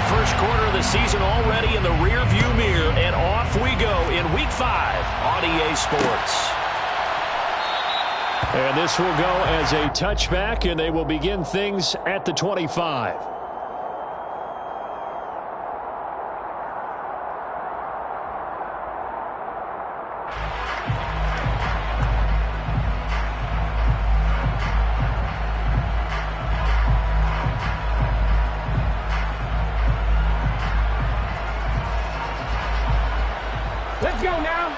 first quarter of the season already in the rearview mirror, and off we go in Week 5 on EA Sports. And this will go as a touchback, and they will begin things at the 25. Let's go now.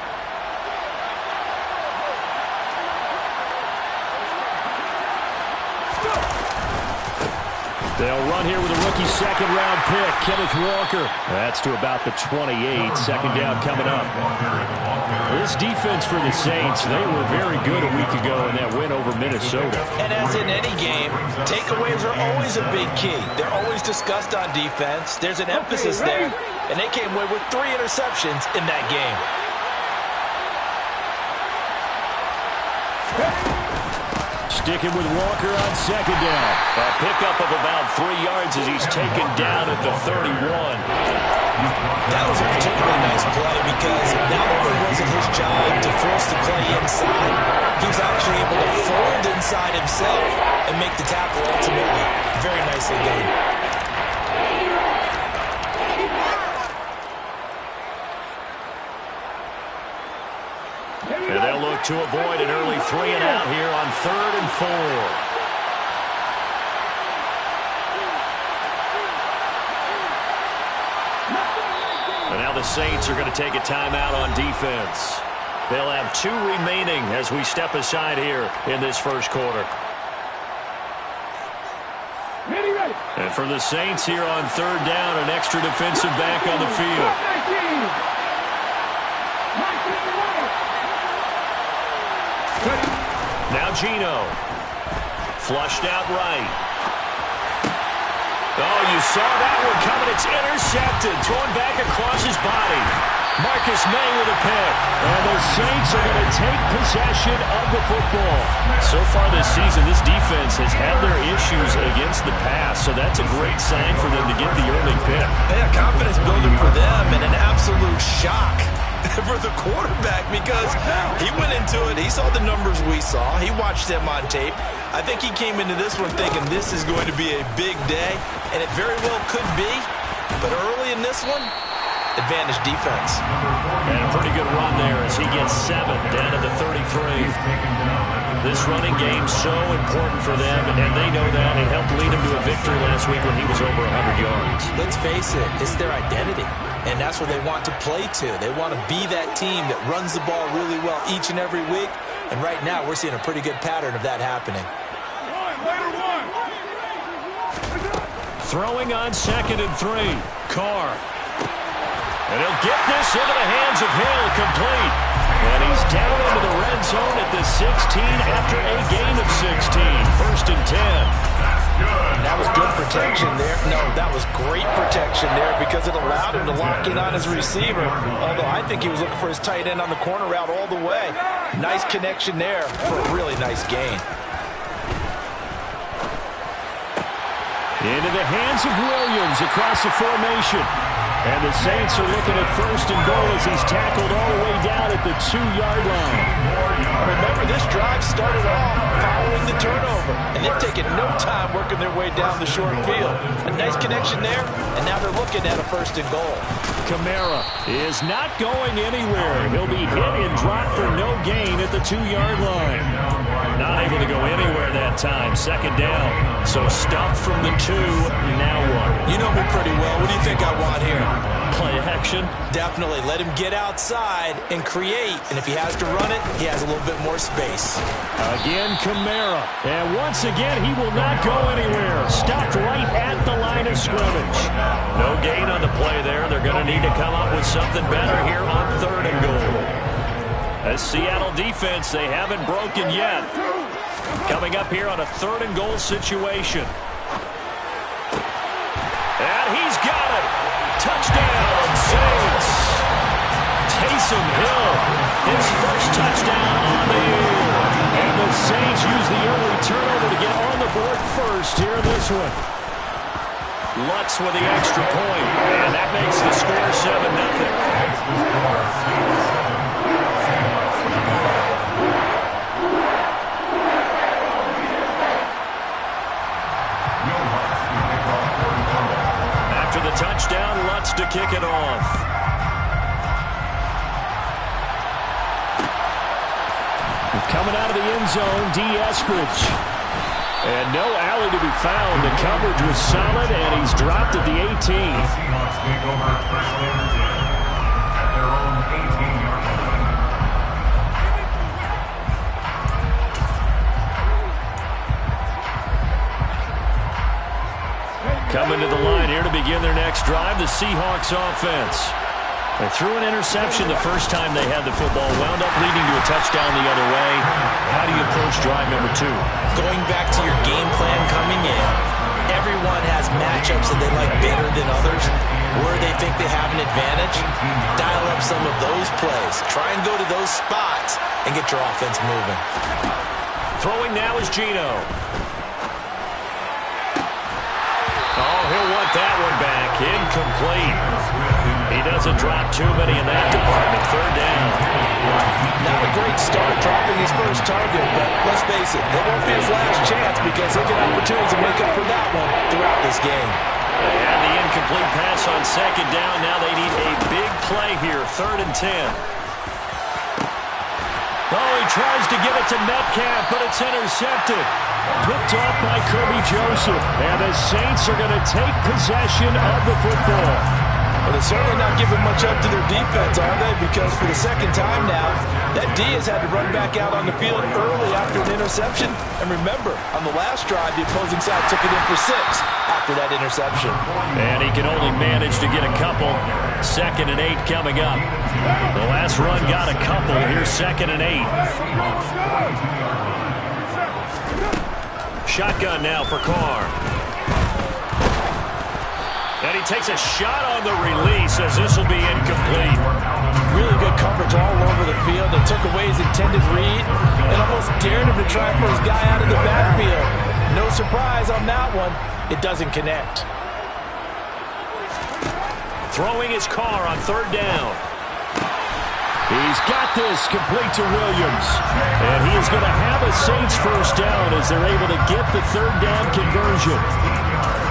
They'll run here with a rookie second-round pick, Kenneth Walker. That's to about the 28. Second down coming up. This defense for the Saints, they were very good a week ago in that win over Minnesota. And as in any game, takeaways are always a big key. They're always discussed on defense. There's an emphasis there, and they came away with 3 interceptions in that game. Sticking with Walker on second down. A pickup of about 3 yards as he's taken down at the 31. That was a particularly nice play because not only was it his job to force the play inside, he was actually able to fold inside himself and make the tackle ultimately. Very nicely done. And they'll look to avoid an early 3-and-out here on 3rd and 4. And now the Saints are going to take a timeout on defense. They'll have 2 remaining as we step aside here in this first quarter. And for the Saints here on 3rd down, an extra defensive back on the field. Now Geno. Flushed out right. Oh, you saw that one coming. It's intercepted. Thrown back across his body. Marcus May with a pick. And the Saints are going to take possession of the football. So far this season, this defense has had their issues against the pass, so that's a great sign for them to get the early pick. Yeah, confidence building for them and an absolute shock for the quarterback because he went into it. He saw the numbers we saw. He watched them on tape. I think he came into this one thinking this is going to be a big day, and it very well could be. But early in this one, advantage defense. And a pretty good run there as he gets 7 down to the 33. This running game so important for them, and they know that. It helped lead him to a victory last week when he was over 100 yards. Let's face it, it's their identity, and that's where they want to play to. They want to be that team that runs the ball really well each and every week, and right now we're seeing a pretty good pattern of that happening. Throwing on 2nd and 3. Carr. And he'll get this into the hands of Hill, complete. And he's down into the red zone at the 16 after a gain of 16. 1st and 10. That was good protection there. No, that was great protection there because it allowed him to lock in on his receiver. Although I think he was looking for his tight end on the corner route all the way. Nice connection there for a really nice gain. Into the hands of Williams across the formation. And the Saints are looking at 1st and goal as he's tackled all the way down at the 2-yard line. Remember, this drive started off following the turnover, and they've taken no time working their way down the short field. A nice connection there, and now they're looking at a 1st and goal. Kamara is not going anywhere. He'll be hit and dropped for no gain at the 2-yard line. Not able to go anywhere that time. 2nd down. So stuffed from the 2. Now what? You know me pretty well. What do you think I want here? Play action? Definitely. Let him get outside and create. And if he has to run it, he has a little bit more space. Again, Kamara. And once again, he will not go anywhere. Stopped right at the line of scrimmage. No gain on the play there. They're going to need to come up with something better here on 3rd and goal. As Seattle defense, they haven't broken yet. Coming up here on a 3rd and goal situation. And he's got it. Touchdown, Saints. Taysom Hill, his first touchdown on the year. And the Saints use the early turnover to get on the board first here in this one. Lutz with the extra point, and that makes the score 7-0. After the touchdown, Lutz to kick it off. Coming out of the end zone, D. Eskridge. And no alley to be found. The coverage was solid, and he's dropped at the 18. The Seahawks take over first and 10 at their own 18-yard line. Coming to the line here to begin their next drive, the Seahawks offense. They threw an interception the first time they had the football, wound up leading to a touchdown the other way. How do you approach drive number 2? Going back to your game plan coming in, everyone has matchups that they like better than others. Where they think they have an advantage, dial up some of those plays. Try and go to those spots and get your offense moving. Throwing now is Geno. Oh, he'll want that one back. Incomplete. He doesn't drop too many in that department. Third down. Not a great start dropping his first target, but let's face it, it won't be his last chance because he'll get opportunities to make up for that one throughout this game. They had the incomplete pass on second down. Now they need a big play here. 3rd and 10. Oh, he tries to give it to Metcalf, but it's intercepted. Picked off by Kirby Joseph. And the Saints are going to take possession of the football. Well, they're certainly not giving much up to their defense, are they? Because for the second time now, that D has had to run back out on the field early after an interception. And remember, on the last drive, the opposing side took it in for 6 after that interception. And he can only manage to get a couple. 2nd and 8 coming up. The last run got a couple. Here's 2nd and 8. Shotgun now for Carr. And he takes a shot on the release as this will be incomplete. Really good coverage all over the field. They took away his intended read and almost dared him to try for his guy out of the backfield. No surprise on that one. It doesn't connect. Throwing his Carr on 3rd down. He's got this complete to Williams. And he is going to have a Saints first down as they're able to get the 3rd down conversion.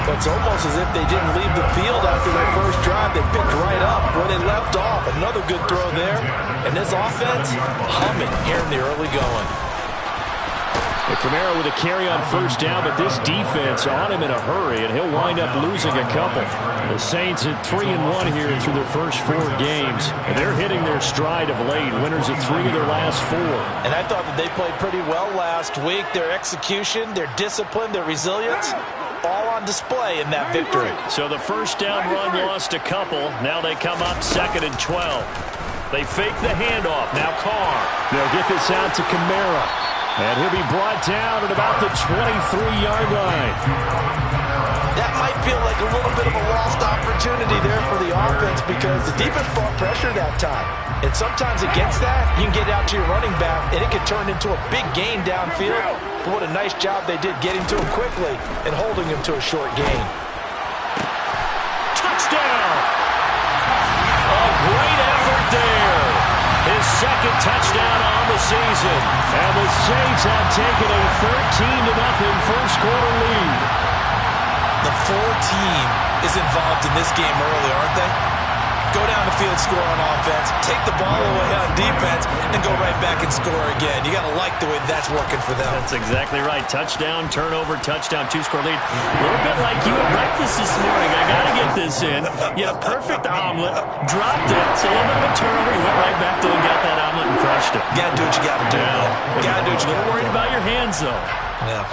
It's almost as if they didn't leave the field after their first drive. They picked right up where they left off. Another good throw there. And this offense humming here in the early going. Kamara with a carry on first down, but this defense on him in a hurry, and he'll wind up losing a couple. The Saints at 3-1 here through their first 4 games, and they're hitting their stride of late. Winners of 3 of their last 4. And I thought that they played pretty well last week. Their execution, their discipline, their resilience, all on display in that victory. So the first down run lost a couple. Now they come up 2nd and 12. They fake the handoff. Now Carr. They'll get this out to Kamara. And he'll be brought down at about the 23-yard line. That might feel like a little bit of a lost opportunity there for the offense because the defense brought pressure that time. And sometimes against that, you can get out to your running back, and it can turn into a big gain downfield. But what a nice job they did getting to him quickly and holding him to a short gain. Touchdown! A great effort there. His 2nd touchdown on the season. And the Saints have taken a 13-0 first-quarter lead. The full team is involved in this game early, aren't they? Go down the field, score on offense, take the ball away on defense, and go right back and score again. You got to like the way that's working for them. That's exactly right. Touchdown, turnover, touchdown, 2-score lead. A little bit like you at breakfast this morning. I got to get this in. You had a perfect omelet, dropped it, so a little bit of a turnover. You went right back to and got that omelet and crushed it. You got to do what you got to do. You got to do what you got to do. A little worried about your hands, though. Yeah.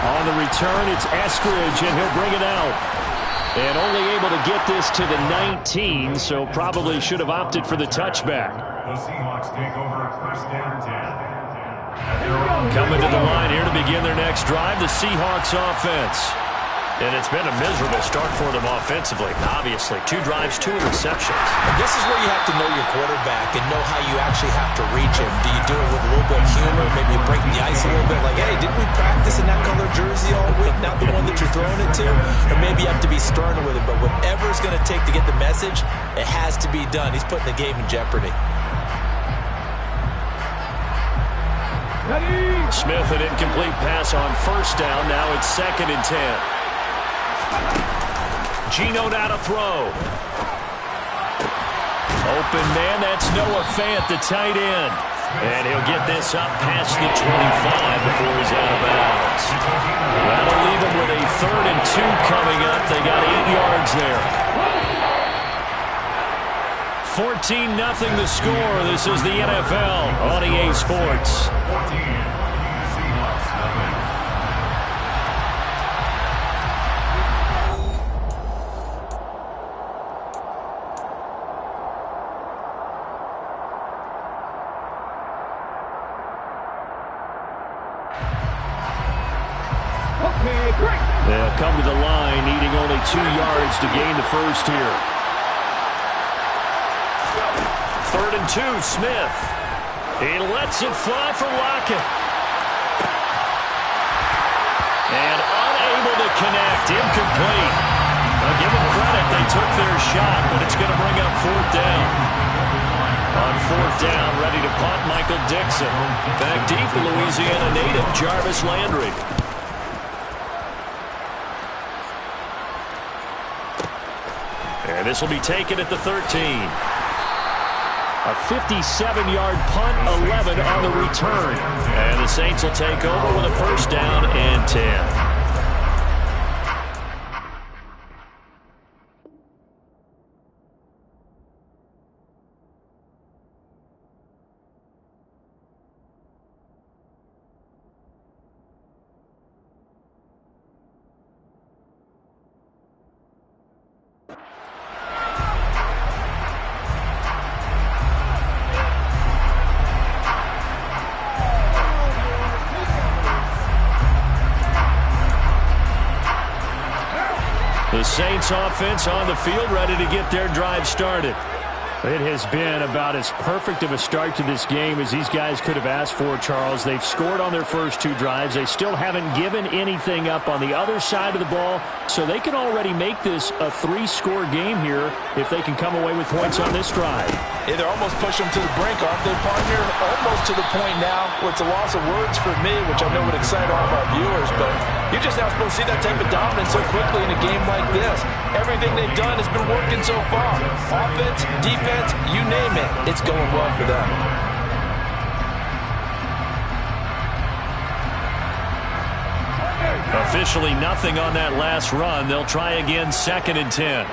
On the return, it's Eskridge, and he'll bring it out. And only able to get this to the 19, so probably should have opted for the touchback. The Seahawks take over first and 10. Coming to the line here to begin their next drive, the Seahawks offense. And it's been a miserable start for them offensively, obviously. 2 drives, 2 interceptions. And this is where you have to know your quarterback and know how you actually have to reach him. Do you do it with a little bit of humor? Maybe you break the ice a little bit, like, hey, didn't we practice in that color jersey all week, not the one that you're throwing it to? Or maybe you have to be sterner with it, but whatever it's going to take to get the message, it has to be done. He's putting the game in jeopardy. Smith, an incomplete pass on first down. Now it's 2nd and 10. Geno now to throw. Open man, that's Noah Fant, the tight end. And he'll get this up past the 25 before he's out of bounds. That'll leave him with a 3rd and 2 coming up. They got 8 yards there. 14-0 the score. This is the NFL on EA Sports. They'll come to the line, needing only 2 yards to gain the first here. 3rd and 2, Smith. He lets it fly for Lockett. And unable to connect, incomplete. I'll give them credit, they took their shot, but it's going to bring up 4th down. On 4th down, ready to punt, Michael Dixon. Back deep, the Louisiana native, Jarvis Landry. And this will be taken at the 13. A 57-yard punt, 11 on the return. And the Saints will take over with a 1st down and 10. The Saints offense on the field, ready to get their drive started. It has been about as perfect of a start to this game as these guys could have asked for, Charles. They've scored on their first 2 drives. They still haven't given anything up on the other side of the ball, so they can already make this a 3-score game here if they can come away with points on this drive. Yeah, they're almost pushing them to the brink, aren't they, partner? Almost to the point now where it's a loss of words for me, which I know would excite all of our viewers, but you're just not supposed to see that type of dominance so quickly in a game like this. Everything they've done has been working so far. Offense, defense, you name it, it's going well for them. Officially nothing on that last run. They'll try again, 2nd and 10.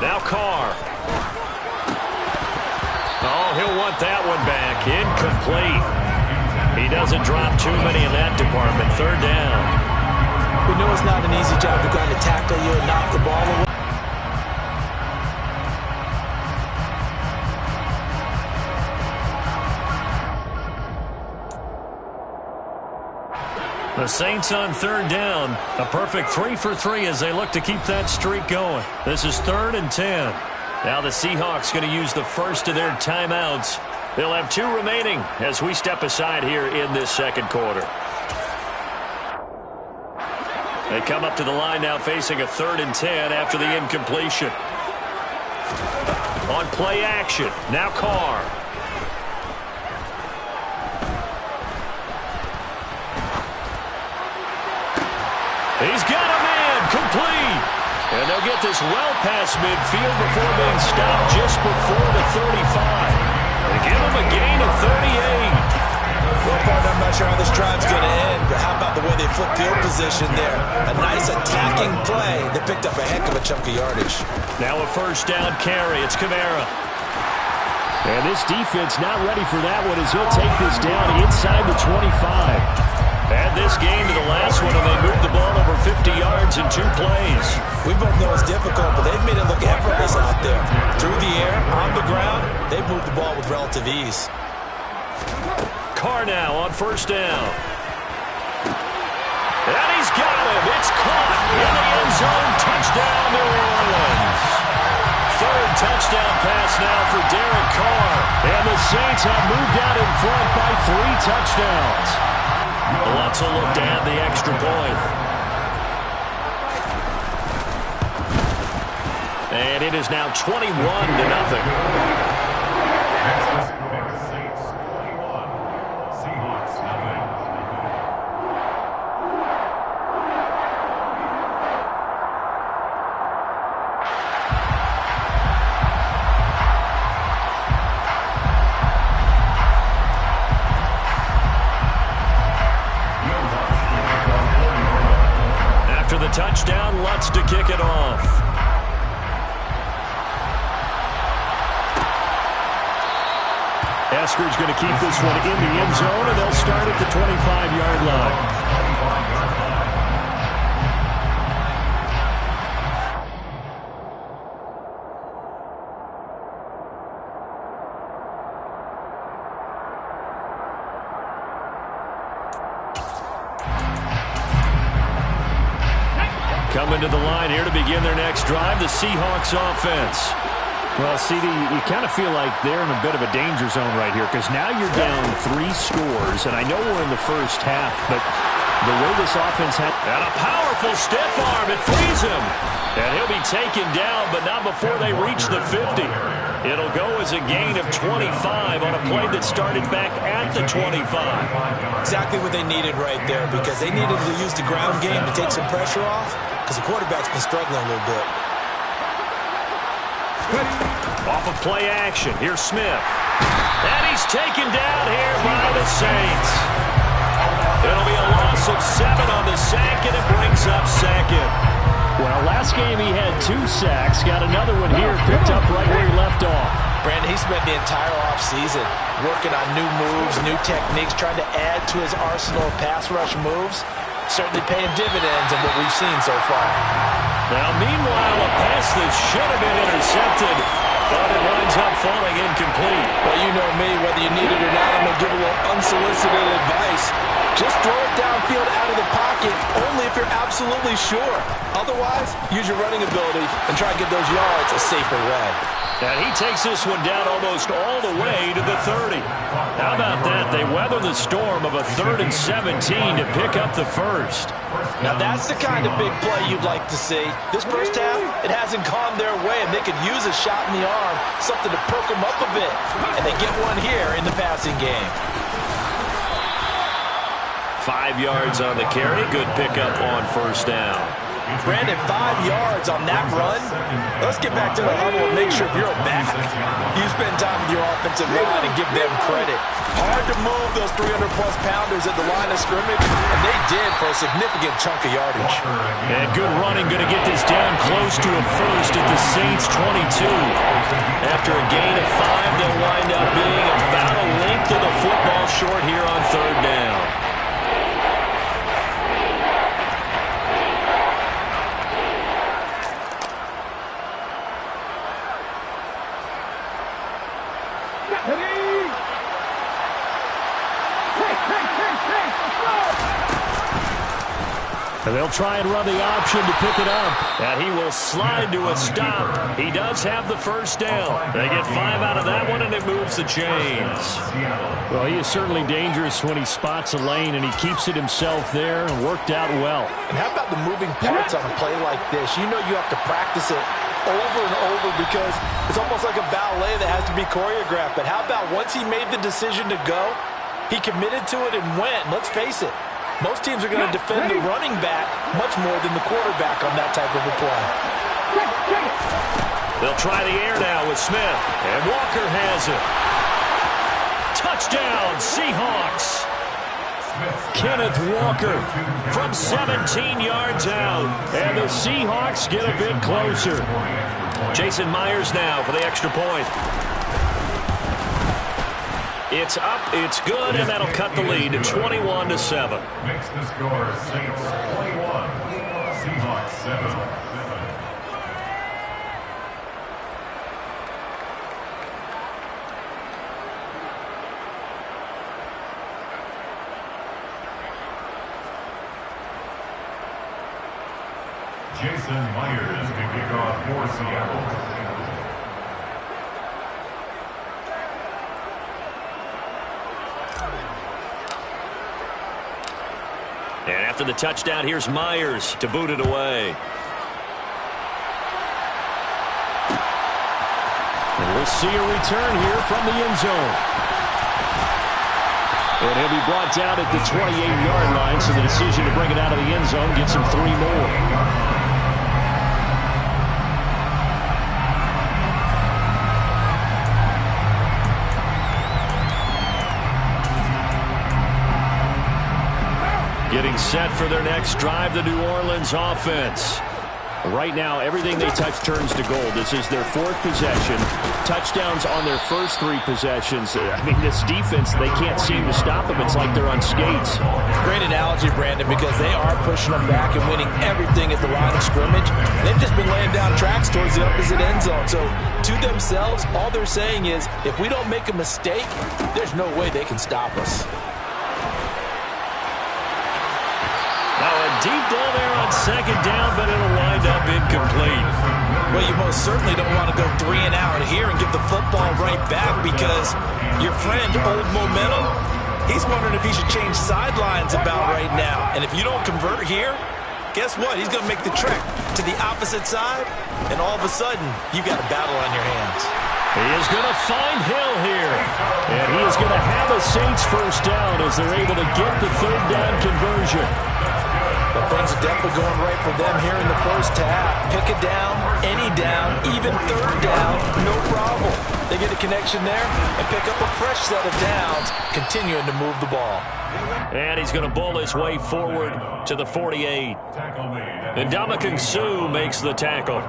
Now Carr. Oh, he'll want that one back. Incomplete. He doesn't drop too many in that department. 3rd down. We know it's not an easy job to go to tackle you and knock the ball away. The Saints on 3rd down. A perfect 3 for 3 as they look to keep that streak going. This is 3rd and 10. Now the Seahawks going to use the first of their timeouts. They'll have 2 remaining as we step aside here in this 2nd quarter. They come up to the line now facing a 3rd and 10 after the incompletion. On play action, now Carr. He's got a man, complete. And they'll get this well past midfield before being stopped just before the 35. They give him a gain of 38. Well, partner, I'm not sure how this drive's going to end, but how about the way they flip field position there? A nice attacking play. They picked up a heck of a chunk of yardage. Now a 1st down carry. It's Kamara. And this defense not ready for that one as he'll take this down inside the 25. Add this game to the last one, and they moved the ball over 50 yards in 2 plays. We both know it's difficult, but they've made it look effortless out there. Through the air, on the ground, they've moved the ball with relative ease. Carr now on 1st down. And he's got him. It's caught in the end zone. Touchdown, New Orleans. Third touchdown pass now for Derek Carr. And the Saints have moved out in front by 3 touchdowns. Let's look to add the extra point. And it is now 21-0. Saints 21, Seahawks nothing. After the touchdown, Lutz to kick it off. Esker's going to keep this one in the end zone, and they'll start at the 25-yard line. Coming to the line here to begin their next drive, the Seahawks offense. Well, CD, you kind of feel like they're in a bit of a danger zone right here because now you're down 3 scores, and I know we're in the first half, but the way this offense had... And a powerful stiff arm. It frees him. And he'll be taken down, but not before they reach the 50. It'll go as a gain of 25 on a play that started back at the 25. Exactly what they needed right there because they needed to use the ground game to take some pressure off because the quarterback's been struggling a little bit. Off of play action. Here's Smith. And he's taken down here by the Saints. It'll be a loss of 7 on the sack, and it brings up second. Well, last game he had 2 sacks. Got another one here, picked up right where he left off. Brandon, he spent the entire offseason working on new moves, new techniques, trying to add to his arsenal of pass rush moves. Certainly paying dividends in what we've seen so far. Now, meanwhile, a pass that should have been intercepted, but it winds up falling incomplete. Well, you know me, whether you need it or not, I'm going to give a little unsolicited advice. Just throw it downfield out of the pocket, only if you're absolutely sure. Otherwise, use your running ability and try to get those yards a safer way. And he takes this one down almost all the way to the 30. How about that? They weather the storm of a 3rd and 17 to pick up the first. Now that's the kind of big play you'd like to see. This first half, it hasn't gone their way, and they could use a shot in the arm, something to perk them up a bit. And they get one here in the passing game. 5 yards on the carry. Good pickup on first down. Brandon, 5 yards on that run. Let's get back to the huddle and make sure you're back. You spend time with your offensive line and give them credit. Hard to move those 300-plus pounders at the line of scrimmage, and they did for a significant chunk of yardage. And good running, going to get this down close to a first at the Saints' 22. After a gain of 5, they'll wind up being about a length of the football short here on 3rd down. And they'll try and run the option to pick it up. And he will slide to a stop. He does have the first down. They get 5 out of that one, and it moves the chains. Well, he is certainly dangerous when he spots a lane, and he keeps it himself there and worked out well. And how about the moving parts on a play like this? You know you have to practice it over and over because it's almost like a ballet that has to be choreographed. But how about once he made the decision to go, he committed to it and went. Let's face it. Most teams are going to defend the running back much more than the quarterback on that type of a play. They'll try the air now with Smith. And Walker has it. Touchdown, Seahawks. Kenneth Walker from 17 yards out. And the Seahawks get a bit closer. Jason Myers now for the extra point. It's up, it's good, and that'll cut the lead to 21-7. Makes the score Saints 21, Seahawks 7. Jason Myers to kick off for Seattle. And after the touchdown, here's Myers to boot it away. And we'll see a return here from the end zone. And he'll be brought down at the 28-yard line, so the decision to bring it out of the end zone gets him 3 more. Getting set for their next drive, the New Orleans offense. Right now, everything they touch turns to gold. This is their 4th possession. Touchdowns on their first 3 possessions. I mean, this defense, they can't seem to stop them. It's like they're on skates. Great analogy, Brandon, because they are pushing them back and winning everything at the line of scrimmage. They've just been laying down tracks towards the opposite end zone. So, to themselves, all they're saying is, if we don't make a mistake, there's no way they can stop us. Deep ball there on 2nd down, but it'll wind up incomplete. Well, you most certainly don't want to go 3 and out here and give the football right back, because your friend, Old Momentum, he's wondering if he should change sidelines about right now. And if you don't convert here, guess what? He's going to make the trek to the opposite side, and all of a sudden, you got a battle on your hands. He is going to find Hill here. And he is going to have a Saints first down as they're able to get the 3rd down conversion. But things are definitely going right for them here in the first half. Pick it down, any down, even 3rd down, no problem. They get a connection there and pick up a fresh set of downs, continuing to move the ball. And he's going to bull his way forward to the 48. And Ndamukong Suh makes the tackle.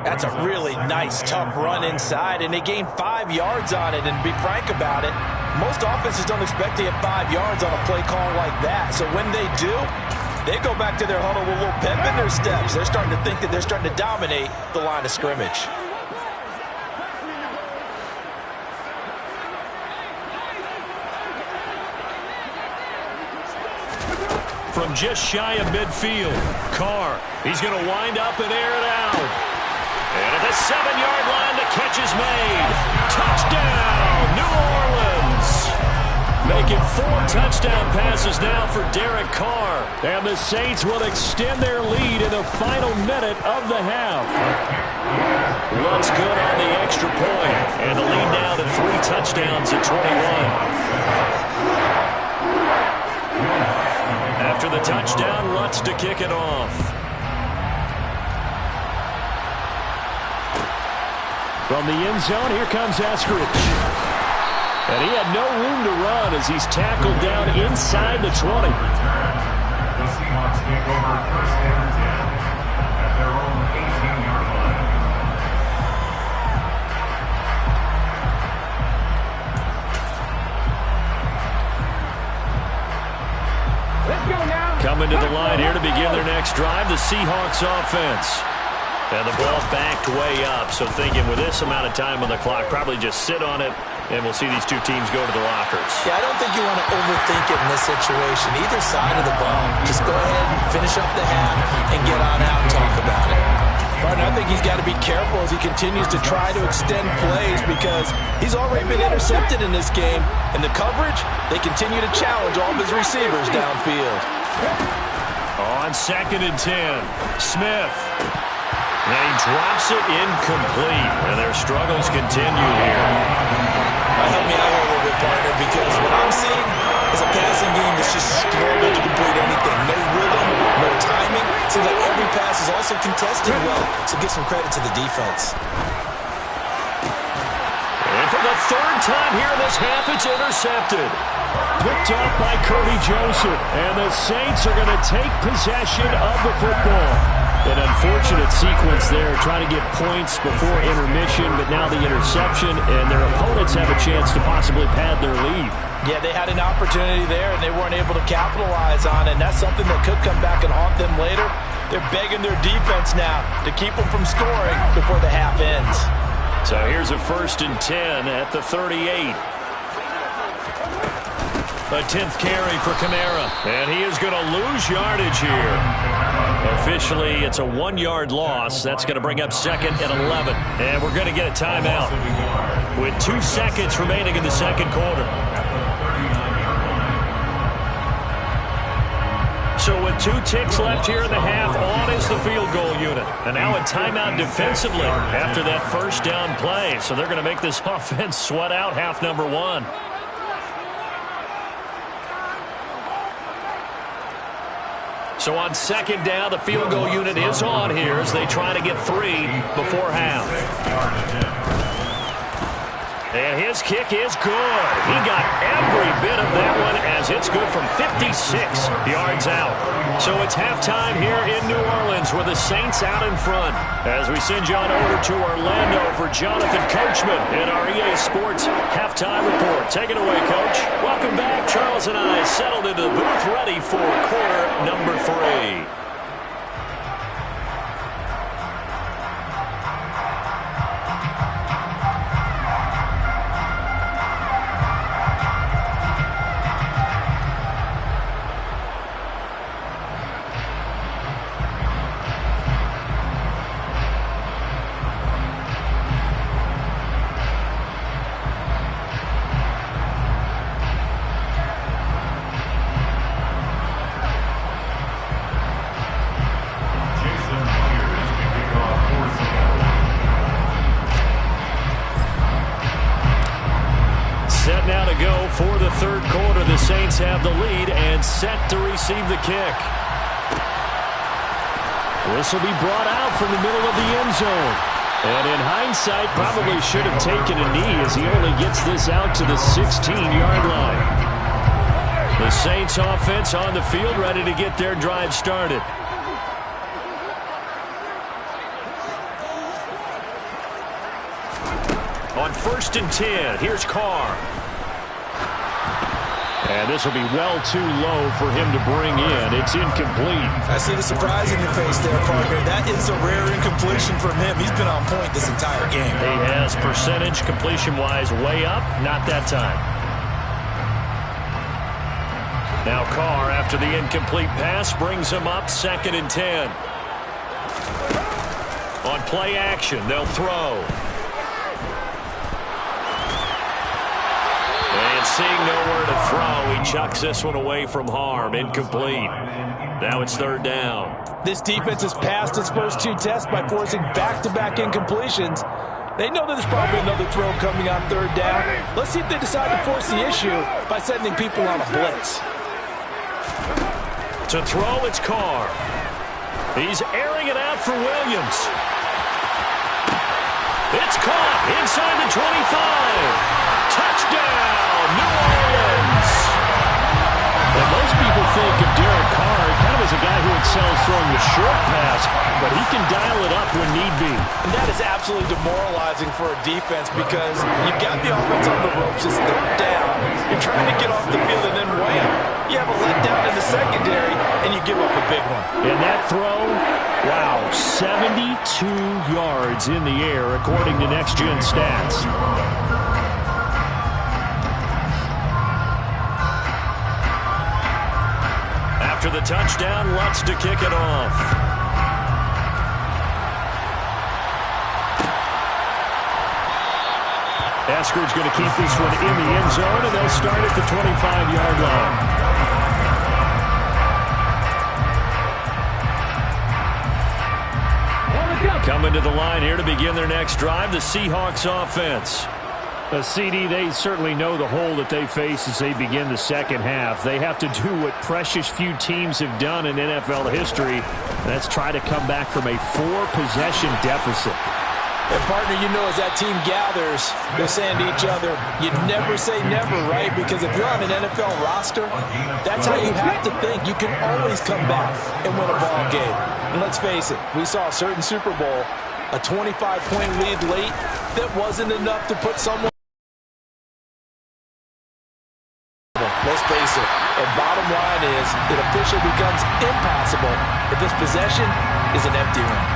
That's a really nice, tough run inside, and they gained 5 yards on it. And to be frank about it, most offenses don't expect to get 5 yards on a play call like that. So when they do, they go back to their huddle with a little pep in their steps. They're starting to think that they're starting to dominate the line of scrimmage. From just shy of midfield, Carr, he's going to wind up and air it out. And at the 7-yard line, the catch is made. Touchdown, New Orleans. Making 4 touchdown passes now for Derek Carr. And the Saints will extend their lead in the final minute of the half. Lutz good on the extra point. And the lead now to 3 touchdowns at 21. After the touchdown, Lutz to kick it off. From the end zone, here comes Eskridge. And he had no room to run as he's tackled down inside the 20. The Seahawks take over 1st and 10 at their own 18-yard line. Let's go now. Coming to the line here to begin their next drive, the Seahawks offense. And the ball backed way up, so thinking with this amount of time on the clock, probably just sit on it, and we'll see these 2 teams go to the lockers. Yeah, I don't think you want to overthink it in this situation. Either side of the ball, just go ahead and finish up the half and get on out and talk about it. Martin, I think he's got to be careful as he continues to try to extend plays, because he's already been intercepted in this game. And the coverage, they continue to challenge all of his receivers downfield. On 2nd and 10, Smith. And he drops it incomplete, and their struggles continue here. Help me out here a little bit, partner, because what I'm seeing is a passing game that's just struggled to complete anything. No rhythm, no timing. Seems like every pass is also contested well, so give some credit to the defense. And for the 3rd time here in this half, it's intercepted. Picked off by Kirby Joseph. And the Saints are going to take possession of the football. An unfortunate sequence there, trying to get points before intermission, but now the interception, and their opponents have a chance to possibly pad their lead. Yeah, they had an opportunity there, and they weren't able to capitalize on it, and that's something that could come back and haunt them later. They're begging their defense now to keep them from scoring before the half ends. So here's a 1st and 10 at the 38. A 10th carry for Kamara, and he is going to lose yardage here. Officially, it's a 1-yard loss. That's going to bring up 2nd and 11. And we're going to get a timeout with 2 seconds remaining in the second quarter. So with 2 ticks left here in the half, on is the field goal unit. And now a timeout defensively after that first down play. So they're going to make this offense sweat out half number 1. So on 2nd down, the field goal unit is on here as they try to get 3 before half. And his kick is good. He got every bit of that one as it's good from 56 yards out. So it's halftime here in New Orleans with the Saints out in front. As we send you on over to Orlando for Jonathan Coachman in our EA Sports halftime report. Take it away, Coach. Welcome back. Charles and I settled into the booth ready for quarter number 3. For the third quarter, the Saints have the lead and set to receive the kick. This will be brought out from the middle of the end zone. And in hindsight, probably should have taken a knee as he only gets this out to the 16-yard line. The Saints offense on the field, ready to get their drive started. On 1st and 10, here's Carr. And this will be well too low for him to bring in. It's incomplete. I see the surprise in your face there, partner. That is a rare incompletion from him. He's been on point this entire game. He has percentage completion-wise way up. Not that time. Now Carr, after the incomplete pass, brings him up 2nd and 10. On play action, they'll throw. Seeing nowhere to throw, he chucks this one away from harm. Incomplete. Now it's 3rd down. This defense has passed its first 2 tests by forcing back-to-back incompletions. They know that there's probably another throw coming on 3rd down. Let's see if they decide to force the issue by sending people on a blitz. To throw, it's Carr. He's airing it out for Williams. It's caught inside the 25. Touchdown, New Orleans! And most people think of Derek Carr kind of as a guy who excels throwing the short pass, but he can dial it up when need be. And that is absolutely demoralizing for a defense because you've got the offense on the ropes. It's 3rd down. You're trying to get off the field and then wham. You have a letdown in the secondary, and you give up a big one. And that throw, wow, 72 yards in the air, according to Next Gen Stats. After the touchdown, Lutz to kick it off. Eskridge going to keep this one in the end zone, and they'll start at the 25-yard line. Coming to the line here to begin their next drive, the Seahawks offense. CD, they certainly know the hole that they face as they begin the second half. They have to do what precious few teams have done in NFL history. That's try to come back from a 4-possession deficit. And partner, you know, as that team gathers, they're saying to each other, you never say never, right? Because if you're on an NFL roster, that's how you have to think. You can always come back and win a ball game. And let's face it, we saw a certain Super Bowl, a 25-point lead late that wasn't enough to put someone. Let's face it, and bottom line is it officially becomes impossible if this possession is an empty one.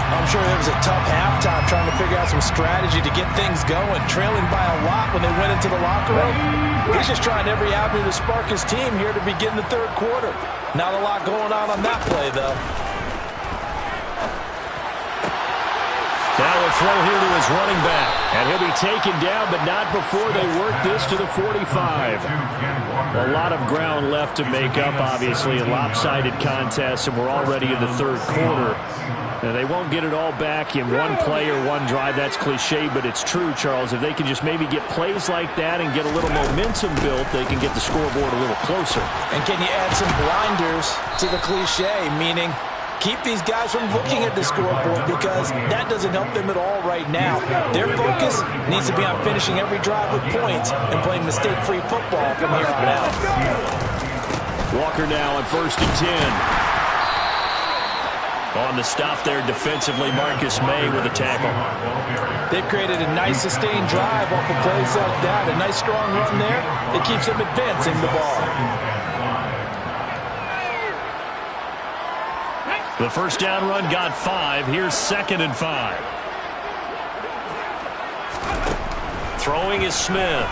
I'm sure it was a tough halftime trying to figure out some strategy to get things going, trailing by a lot when they went into the locker room. He's just trying every avenue to spark his team here to begin the third quarter. Not a lot going on that play, though. Now a throw here to his running back. And he'll be taken down, but not before they work this to the 45. A lot of ground left to make up, obviously. A lopsided contest, and we're already in the third quarter. Now, they won't get it all back in one play or one drive. That's cliche, but it's true, Charles. If they can just maybe get plays like that and get a little momentum built, they can get the scoreboard a little closer. And can you add some blinders to the cliche, meaning keep these guys from looking at the scoreboard, because that doesn't help them at all right now. Their focus needs to be on finishing every drive with points and playing mistake-free football from here on out. Walker now on 1st and 10. On the stop there defensively, Marcus May with a tackle. They've created a nice sustained drive off of plays like that. A nice strong run there. It keeps them advancing the ball. The first down run got 5. Here's 2nd and 5. Throwing is Smith.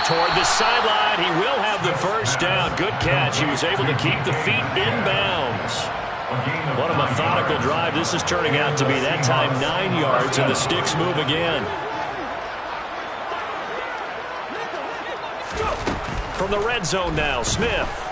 Toward the sideline, he will have the first down. Good catch. He was able to keep the feet inbounds. What a methodical drive. This is turning out to be, that time, 9 yards, and the sticks move again. From the red zone now, Smith.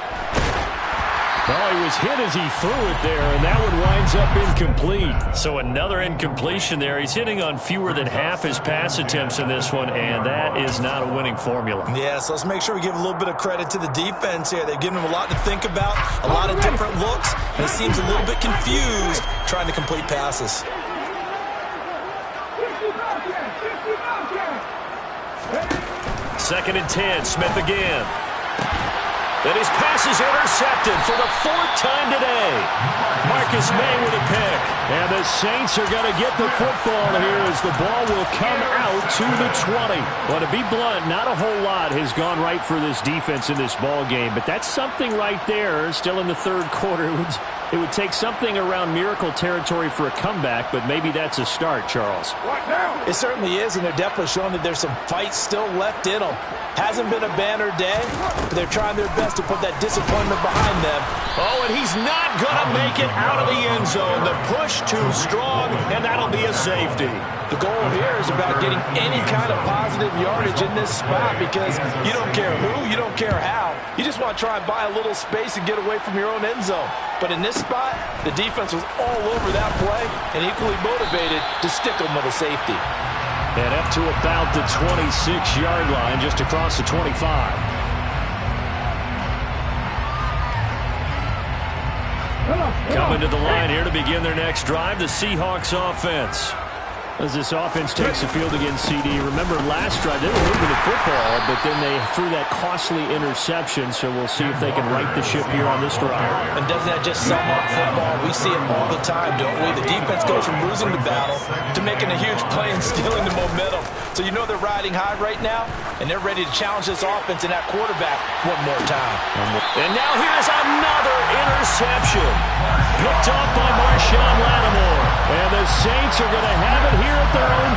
Well, he was hit as he threw it there, and that one winds up incomplete. So another incompletion there. He's hitting on fewer than half his pass attempts in this one, and that is not a winning formula. Yeah, so let's make sure we give a little bit of credit to the defense here. They've given him a lot to think about, a lot of different looks, and he seems a little bit confused trying to complete passes. Second and 10, Smith again. And his pass is intercepted for the 4th time today. Marcus May with a pick. And the Saints are going to get the football here as the ball will come out to the 20. Well, to be blunt, not a whole lot has gone right for this defense in this ball game, but that's something right there. Still in the third quarter. It would take something around miracle territory for a comeback, but maybe that's a start, Charles. It certainly is, and they're definitely showing that there's some fight still left in them. Hasn't been a banner day, but they're trying their best to put that disappointment behind them. Oh, and he's not going to make it out of the end zone. The push too strong, and that'll be a safety. The goal here is about getting any kind of positive yardage in this spot, because you don't care who, you don't care how. You just want to try and buy a little space and get away from your own end zone. But in this spot, the defense was all over that play and equally motivated to stick them with a safety. And up to about the 26-yard line, just across the 25. Coming to the line here to begin their next drive, the Seahawks offense. As this offense takes the field against CD. Remember last drive, they were moving the football, but then they threw that costly interception, so we'll see if they can right the ship here on this drive. And doesn't that just sum up football? We see it all the time, don't we? The defense goes from losing the battle to making a huge play and stealing the momentum. So you know they're riding high right now, and they're ready to challenge this offense and that quarterback one more time. And now here's another interception. Picked off by Marshawn Lattimore. And the Saints are going to have it here at their own